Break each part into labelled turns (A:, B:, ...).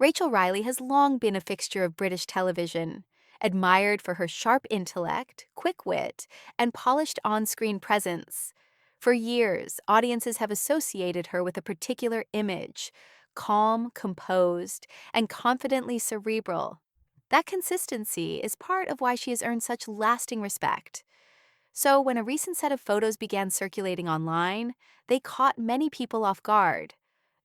A: Rachel Riley has long been a fixture of British television, admired for her sharp intellect, quick wit, and polished on screen presence. For years, audiences have associated her with a particular image: calm, composed, and confidently cerebral. That consistency is part of why she has earned such lasting respect. So, when a recent set of photos began circulating online, they caught many people off guard.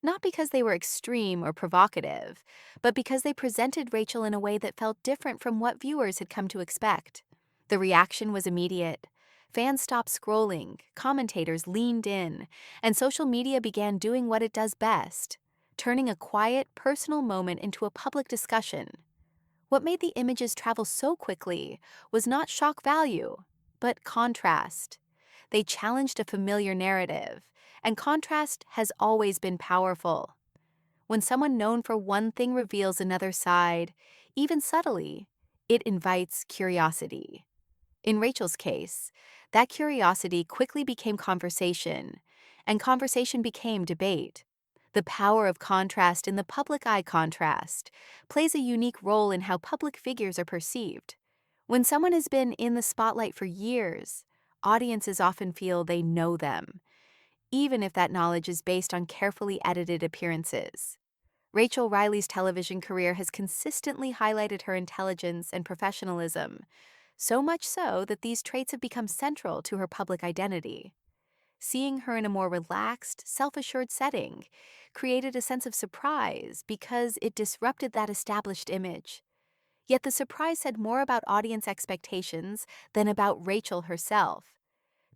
A: Not because they were extreme or provocative, but because they presented Rachel in a way that felt different from what viewers had come to expect. The reaction was immediate. Fans stopped scrolling, commentators leaned in, and social media began doing what it does best: turning a quiet, personal moment into a public discussion. What made the images travel so quickly was not shock value, but contrast. They challenged a familiar narrative, and contrast has always been powerful. When someone known for one thing reveals another side, even subtly, it invites curiosity. In Rachel's case, that curiosity quickly became conversation, and conversation became debate. The power of contrast in the public eye contrast plays a unique role in how public figures are perceived. When someone has been in the spotlight for years, audiences often feel they know them, even if that knowledge is based on carefully edited appearances. Rachel Riley's television career has consistently highlighted her intelligence and professionalism, so much so that these traits have become central to her public identity. Seeing her in a more relaxed, self assured setting created a sense of surprise because it disrupted that established image. Yet the surprise said more about audience expectations than about Rachel herself.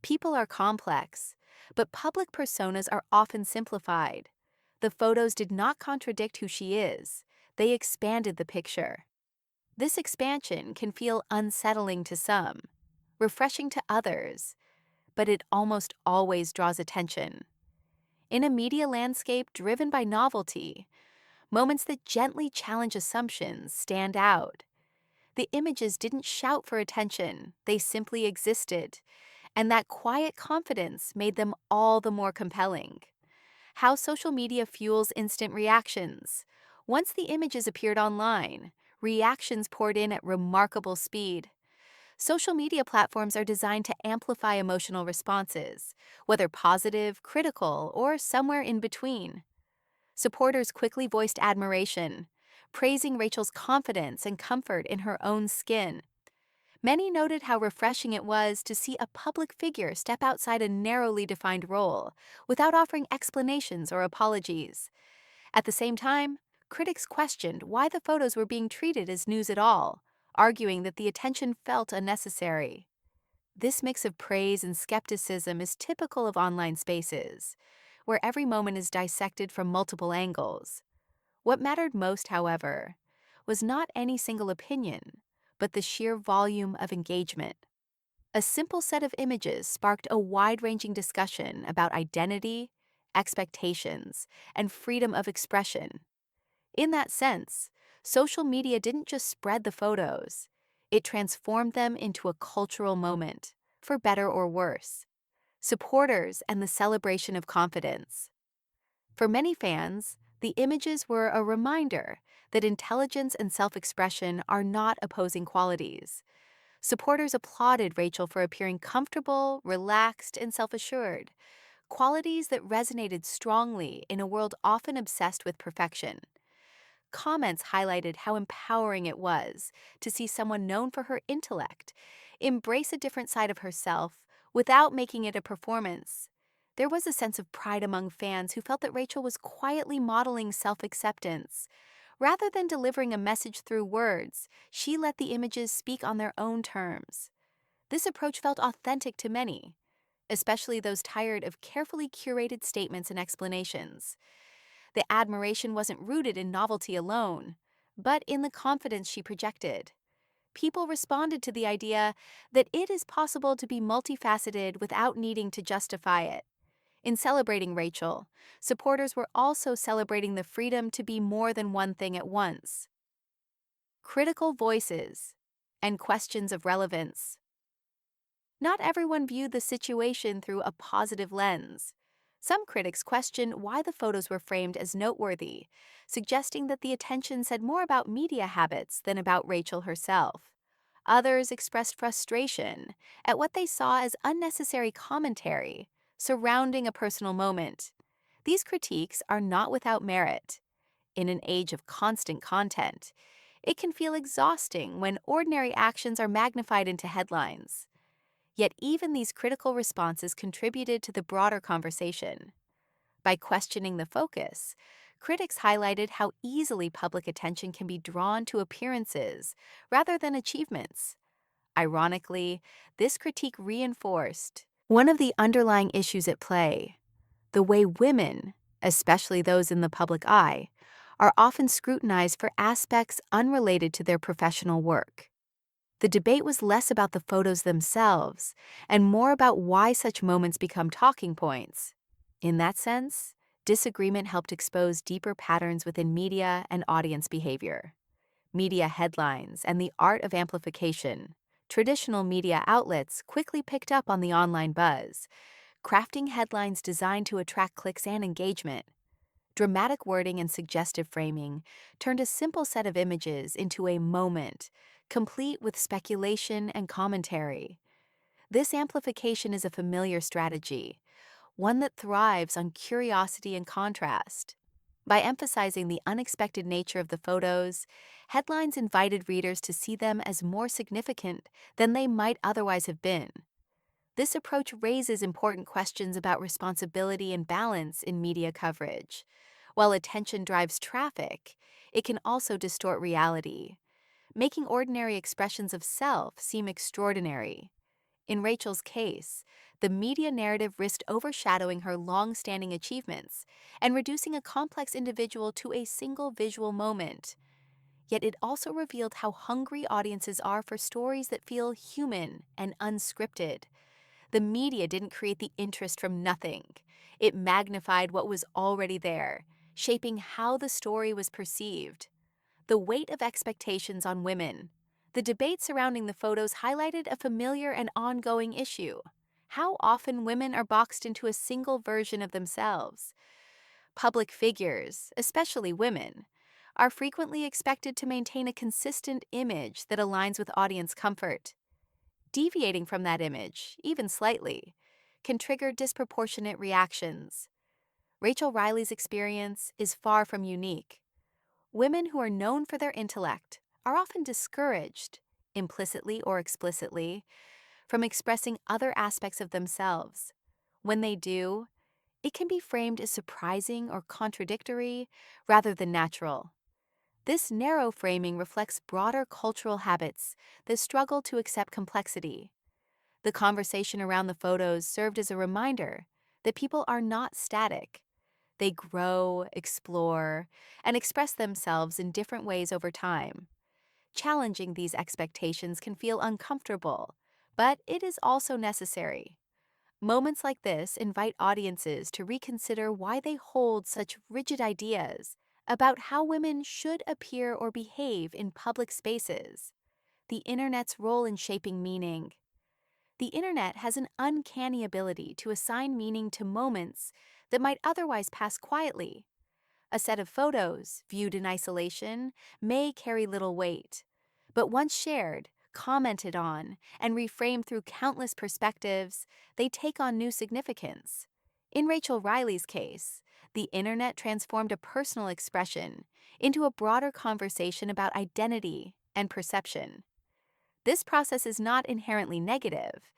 A: People are complex, but public personas are often simplified. The photos did not contradict who she is, they expanded the picture. This expansion can feel unsettling to some, refreshing to others, but it almost always draws attention. In a media landscape driven by novelty, moments that gently challenge assumptions stand out. The images didn't shout for attention, they simply existed, and that quiet confidence made them all the more compelling. How social media fuels instant reactions. Once the images appeared online, reactions poured in at remarkable speed. Social media platforms are designed to amplify emotional responses, whether positive, critical, or somewhere in between. Supporters quickly voiced admiration, praising Rachel's confidence and comfort in her own skin. Many noted how refreshing it was to see a public figure step outside a narrowly defined role, without offering explanations or apologies. At the same time, critics questioned why the photos were being treated as news at all, arguing that the attention felt unnecessary. This mix of praise and skepticism is typical of online spaces, where every moment is dissected from multiple angles. What mattered most, however, was not any single opinion, but the sheer volume of engagement. A simple set of images sparked a wide ranging discussion about identity, expectations, and freedom of expression. In that sense, social media didn't just spread the photos, it transformed them into a cultural moment, for better or worse. Supporters and the celebration of confidence. For many fans, the images were a reminder that intelligence and self expression are not opposing qualities. Supporters applauded Rachel for appearing comfortable, relaxed, and self assured, qualities that resonated strongly in a world often obsessed with perfection. Comments highlighted how empowering it was to see someone known for her intellect embrace a different side of herself without making it a performance. There was a sense of pride among fans who felt that Rachel was quietly modeling self acceptance. Rather than delivering a message through words, she let the images speak on their own terms. This approach felt authentic to many, especially those tired of carefully curated statements and explanations. The admiration wasn't rooted in novelty alone, but in the confidence she projected. People responded to the idea that it is possible to be multifaceted without needing to justify it. In celebrating Rachel, supporters were also celebrating the freedom to be more than one thing at once. Critical voices and questions of relevance. Not everyone viewed the situation through a positive lens. Some critics question why the photos were framed as noteworthy, suggesting that the attention said more about media habits than about Rachel herself. Others expressed frustration at what they saw as unnecessary commentary surrounding a personal moment. These critiques are not without merit. In an age of constant content, it can feel exhausting when ordinary actions are magnified into headlines. Yet even these critical responses contributed to the broader conversation. By questioning the focus, critics highlighted how easily public attention can be drawn to appearances rather than achievements. Ironically, this critique reinforced one of the underlying issues at play: the way women, especially those in the public eye, are often scrutinized for aspects unrelated to their professional work. The debate was less about the photos themselves and more about why such moments become talking points. In that sense, disagreement helped expose deeper patterns within media and audience behavior. Media headlines and the art of amplification. Traditional media outlets quickly picked up on the online buzz, crafting headlines designed to attract clicks and engagement. Dramatic wording and suggestive framing turned a simple set of images into a moment, complete with speculation and commentary. This amplification is a familiar strategy, one that thrives on curiosity and contrast. By emphasizing the unexpected nature of the photos, headlines invited readers to see them as more significant than they might otherwise have been. This approach raises important questions about responsibility and balance in media coverage. While attention drives traffic, it can also distort reality, making ordinary expressions of self seem extraordinary. In Rachel's case, the media narrative risked overshadowing her long-standing achievements and reducing a complex individual to a single visual moment. Yet it also revealed how hungry audiences are for stories that feel human and unscripted. The media didn't create the interest from nothing. It magnified what was already there, shaping how the story was perceived. The weight of expectations on women. The debate surrounding the photos highlighted a familiar and ongoing issue: how often women are boxed into a single version of themselves. Public figures, especially women, are frequently expected to maintain a consistent image that aligns with audience comfort. Deviating from that image, even slightly, can trigger disproportionate reactions. Rachel Riley's experience is far from unique. Women who are known for their intellect are often discouraged, implicitly or explicitly, from expressing other aspects of themselves. When they do, it can be framed as surprising or contradictory rather than natural. This narrow framing reflects broader cultural habits that struggle to accept complexity. The conversation around the photos served as a reminder that people are not static. They grow, explore, and express themselves in different ways over time. Challenging these expectations can feel uncomfortable, but it is also necessary. Moments like this invite audiences to reconsider why they hold such rigid ideas about how women should appear or behave in public spaces. The internet's role in shaping meaning. The internet has an uncanny ability to assign meaning to moments that might otherwise pass quietly. A set of photos, viewed in isolation, may carry little weight, but once shared, commented on, and reframed through countless perspectives, they take on new significance. In Rachel Riley's case, the internet transformed a personal expression into a broader conversation about identity and perception. This process is not inherently negative,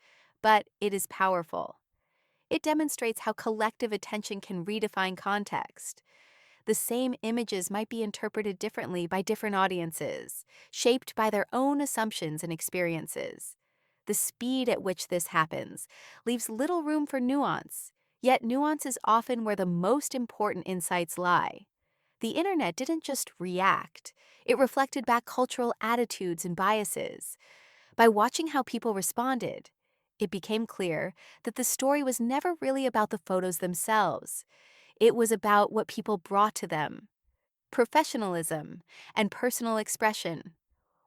A: but it is powerful. It demonstrates how collective attention can redefine context. The same images might be interpreted differently by different audiences, shaped by their own assumptions and experiences. The speed at which this happens leaves little room for nuance, yet nuance is often where the most important insights lie. The internet didn't just react, it reflected back cultural attitudes and biases. By watching how people responded, it became clear that the story was never really about the photos themselves. It was about what people brought to them: professionalism and personal expression.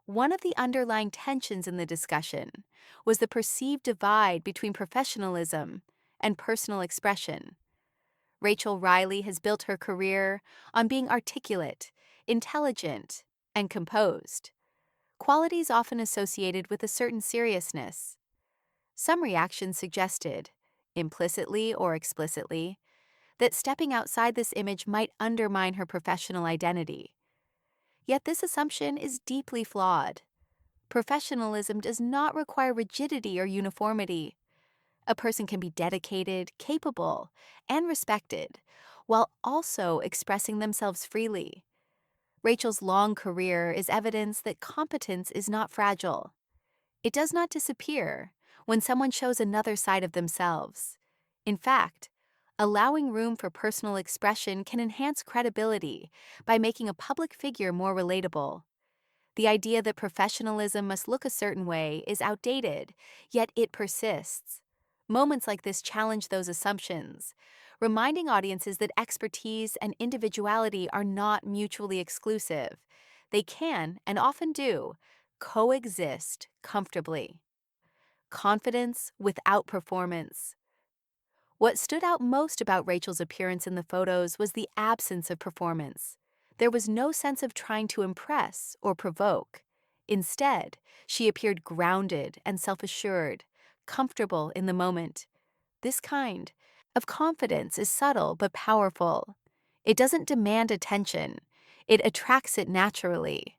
A: One of the underlying tensions in the discussion was the perceived divide between professionalism and personal expression. Rachel Riley has built her career on being articulate, intelligent, and composed, qualities often associated with a certain seriousness. Some reactions suggested, implicitly or explicitly, that stepping outside this image might undermine her professional identity. Yet this assumption is deeply flawed. Professionalism does not require rigidity or uniformity. A person can be dedicated, capable, and respected, while also expressing themselves freely. Rachel's long career is evidence that competence is not fragile. It does not disappear when someone shows another side of themselves. In fact, allowing room for personal expression can enhance credibility by making a public figure more relatable. The idea that professionalism must look a certain way is outdated, yet it persists. Moments like this challenge those assumptions, reminding audiences that expertise and individuality are not mutually exclusive. They can, and often do, coexist comfortably. Confidence without performance. What stood out most about Rachel's appearance in the photos was the absence of performance. There was no sense of trying to impress or provoke. Instead, she appeared grounded and self-assured, comfortable in the moment. This kind of confidence is subtle but powerful. It doesn't demand attention. It attracts it naturally.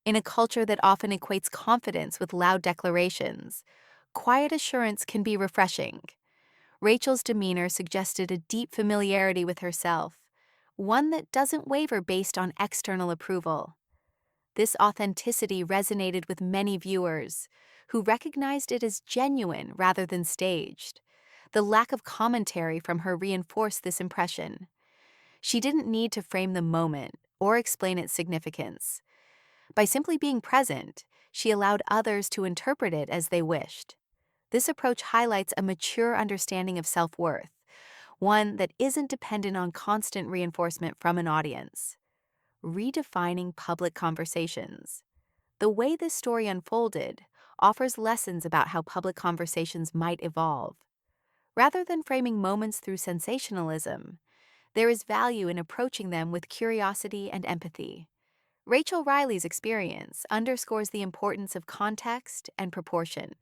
A: In a culture that often equates confidence with loud declarations, quiet assurance can be refreshing. Rachel's demeanor suggested a deep familiarity with herself, one that doesn't waver based on external approval. This authenticity resonated with many viewers, who recognized it as genuine rather than staged. The lack of commentary from her reinforced this impression. She didn't need to frame the moment or explain its significance. By simply being present, she allowed others to interpret it as they wished. This approach highlights a mature understanding of self-worth, one that isn't dependent on constant reinforcement from an audience. Redefining public conversations. The way this story unfolded offers lessons about how public conversations might evolve. Rather than framing moments through sensationalism, there is value in approaching them with curiosity and empathy. Rachel Riley's experience underscores the importance of context and proportion.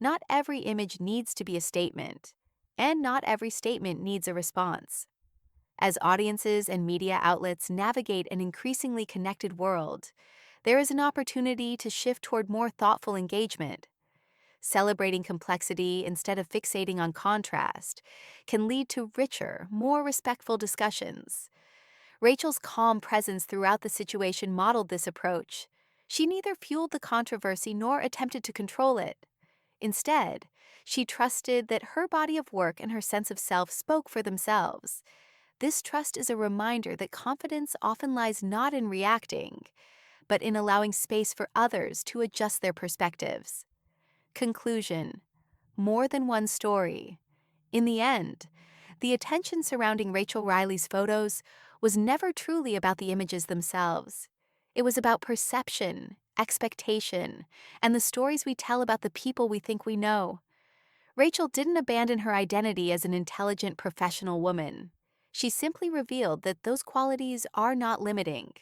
A: Not every image needs to be a statement, and not every statement needs a response. As audiences and media outlets navigate an increasingly connected world, there is an opportunity to shift toward more thoughtful engagement. Celebrating complexity instead of fixating on contrast can lead to richer, more respectful discussions. Rachel's calm presence throughout the situation modeled this approach. She neither fueled the controversy nor attempted to control it. Instead, she trusted that her body of work and her sense of self spoke for themselves. This trust is a reminder that confidence often lies not in reacting, but in allowing space for others to adjust their perspectives. Conclusion: more than one story. In the end, the attention surrounding Rachel Riley's photos was never truly about the images themselves. It was about perception, expectation, and the stories we tell about the people we think we know. Rachel didn't abandon her identity as an intelligent professional woman. She simply revealed that those qualities are not limiting.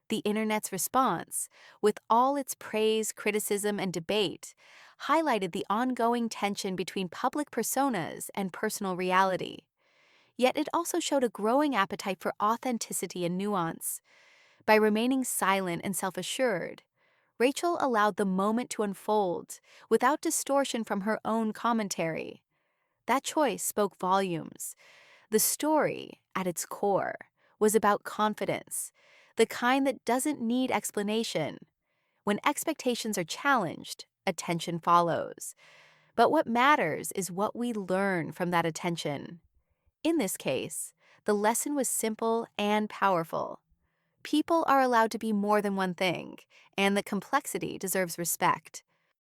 A: The internet's response, with all its praise, criticism, and debate, highlighted the ongoing tension between public personas and personal reality. Yet it also showed a growing appetite for authenticity and nuance. By remaining silent and self-assured, Rachel allowed the moment to unfold without distortion from her own commentary. That choice spoke volumes. The story, at its core, was about confidence, the kind that doesn't need explanation. When expectations are challenged, attention follows. But what matters is what we learn from that attention. In this case, the lesson was simple and powerful. People are allowed to be more than one thing, and that complexity deserves respect.